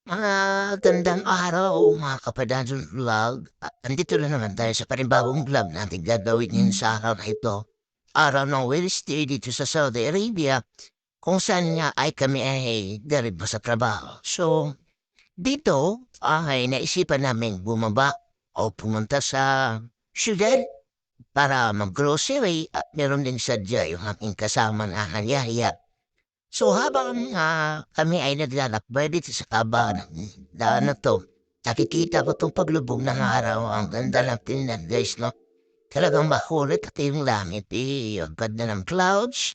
Magandang araw mga kapadadong vlog. Andito na naman tayo sa panibagong vlog natin gagawin ngayon sa araw na ito. Araw ng Wednesday dito sa Saudi Arabia kung saan nga ay kami ay deriba sa trabaho. So, dito ay naisipan namin bumaba o pumunta sa syudad para mag-grocery at meron din sadya yung aking kasama na nagyaya. So habang kami ay naglalakbay dito sa kahabaan ng daan na 'to, nakikita ko 'tong paglubog ng araw. Ang ganda ng tingnan guys 'no. Talagang makulit at yung langit, ang ganda ng clouds.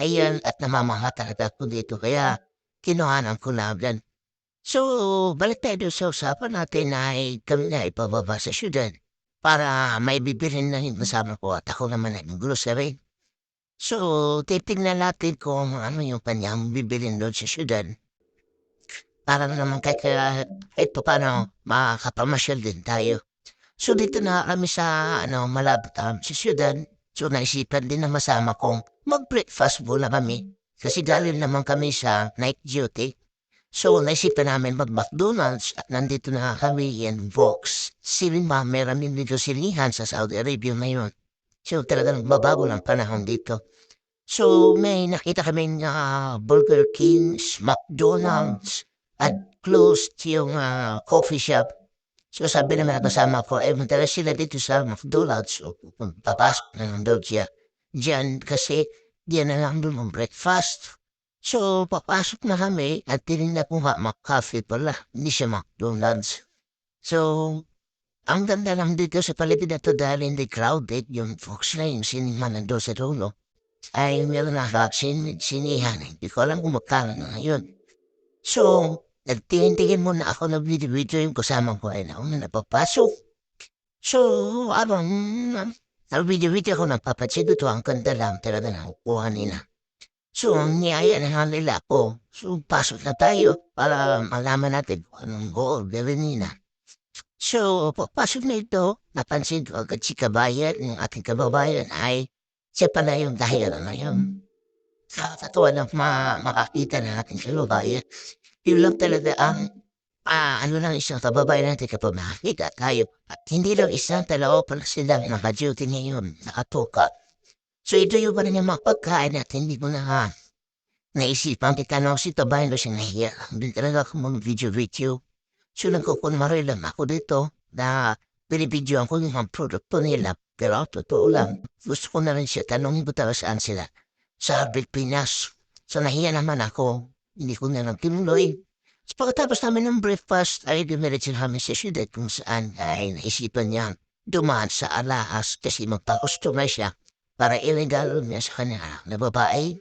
Ayan at namamangha talaga ako dito kaya kinuhanan ko na agad. So balik tayo dun sa usapan natin ay kami na ipababa sa siyudad para may bibilhin na yung kasama ko at ako naman ay mag-grocery. So, titignan natin kung ano yung kanyang bibilhin do'n sa siyudad para naman kahit papaano makakapamasyal din tayo. So, dito na kami sa malapit sa siyudad. So, naisipan din ng masama kong mag-breakfast muna kami kasi galing naman kami sa night duty. So, naisipan namin mag-McDonald's at nandito na kami in Vox Cinema. Meron din dito sinihan sa Saudi Arabia ngayon. So, talagang mabago ng panahon dito. So, may nakita kaming Burger King's, McDonald's, at closed yung coffee shop. So, sabi naman ng kasama ko, madalas sila dito sa McDonald's. So, papasok na lang daw siya diyan kasi diyan na lang doon breakfast. So, papasok na kami at tinignan ko nga McCafe pala, hindi siya McDonald's. So, ang ganda lang dito sa paligid na to dahil hindi crowded yung Fox na yung sinima nandun sa dulo ay meron na sinihan, hindi ko alam kung magkano na ngayon. So, nagtingin-tingin muna ako ng video-video yung kasama ko ay nauna napapasok. So, habang nag-video-video ako nagpapansin ko ang ganda lang talaga nakukuha nila. So, ang niyaya na nga nila ako, so pasok na tayo para malaman natin kung anong goal gawin nila. So, papasok na ito, napansin ko agad si kabayan, yung ating kababayan ay siya pala yung dahilan na yun. Nakakatuwa lang makakita na natin sa kababayan. Yun lang talaga ang ano lang isang kababayan natin kapag makakita tayo. At hindi lang isang dalawa pala sila naka-duty ngayon, nakatuka. So ito yung pa rin yung mga pagkain at hindi ko na naisipan kita na si kabayan ko siya nahiya. Hindi talaga ako mag-video-video. So nagkukunwari lang ako dito na binibidyoan ko yung mga produkto nila. Pero totoo lang, gusto ko na rin siya tanongin ko talaga saan sila. Sa Pilipinas. So nahiya naman ako, hindi ko na lang tinuloy. So pagkatapos namin ng breakfast ay dumiretso kami sa siyudad kung saan ay naisipan niya dumaan sa alahas kasi magpa-customer siya para illegal niya sa kanya na babae.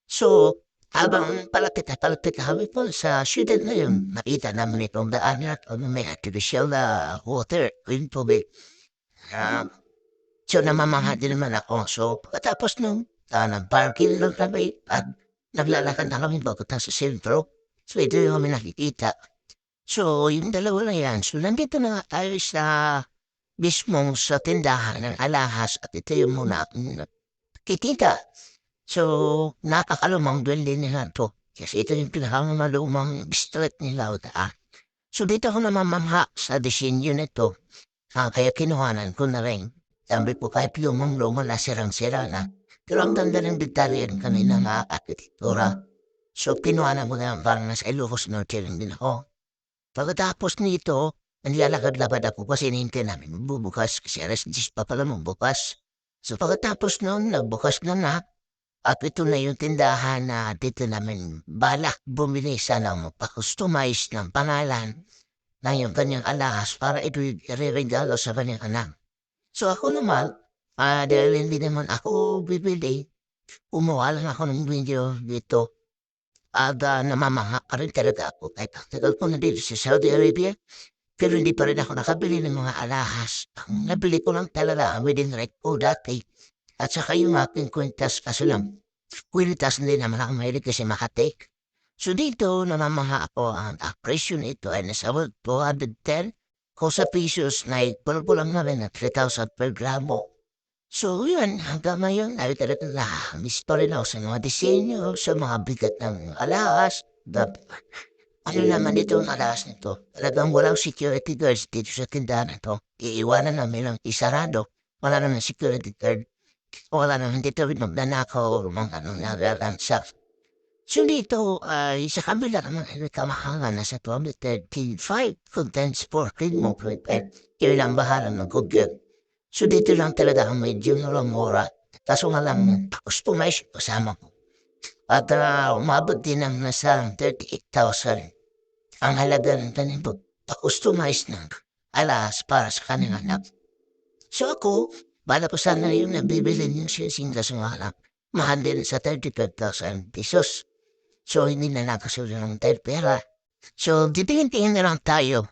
So habang palapit na kami po sa siyudad na yun, nakita namin itong daan at may artificial na water, yung tubig. So namamangha din naman ako. So pagkatapos nung nag-parking lang kami at naglalakad na kami papunta sa sentro. So ito yung kami nakikita. So yung dalawa na yan. So nandito na nga tayo sa mismong sa tindahan ng alahas at ito yung muna akong nakikita. So nakakalumang duwende nila to. Kasi ito yung pinakamalumang street nila o daan. So dito ako namamangha sa disenyo nito. Kaya kinuhanan ko na rin. Sabi ko kahit lumang-luma na sirang-sira na. Pero ang ganda ng detalye rin kanina mga arkitektura. So kinuhanan ko na parang nasa Ilocos Norte rin din ako. Pagkatapos nito, nilalakad-lakad ako kasi hinihintay namin magbubukas kasi alas 10 pa pala magbukas. So pagkatapos noon, nagbukas na at ito na yung tindahan na dito namin balak bumili sana magpa-customize ng pangalan na yung kanyang alahas para ito i-regalo sa kanyang anak. So ako naman, dahil hindi naman ako bibili, kumuha lang ako ng video dito. At namamangha pa rin talaga ako kahit ang tagal ko na dito sa Saudi Arabia. Pero hindi pa rin ako nakabili ng mga alahas. Ang nabili ko lang talaga within right ko dati. At saka yung aking kwintas kaso lang. Kwintas hindi naman ako mahilig kasi makatake. So dito namamangha ako ang presyo nito ay nasa 210 kung sa pesos na ipulpo lang namin na 3,000 per gramo. So yun, hanggang ngayon ay talaga miss pa rin ako sa mga disenyo, sa mga bigat ng alahas. Ano naman itong alas nito, talagang walang security guards dito sa tindahan na 'to. Iiwanan namin ng isarado, wala namang security guard, wala naman dito magnanakaw o mga nangangaransak. So dito ay sa kabila naman ay may kamahalan na sa 235 contents for clean mo prepared. Kayo lang bahala mag-google. So dito lang talaga ang medyo mura. Kaso nga lang customize kasama ko. At umabot din ng nasa 38,000 ang halaga ng kanyang pag-customize ng alas para sa kanyang anak. So ako, bala ko sana yung nabibili yung singsing kaso nga lang, mahal din sa 35,000 pesos. So hindi na nakasunod ng tayo pera. So titingin-tingin na lang tayo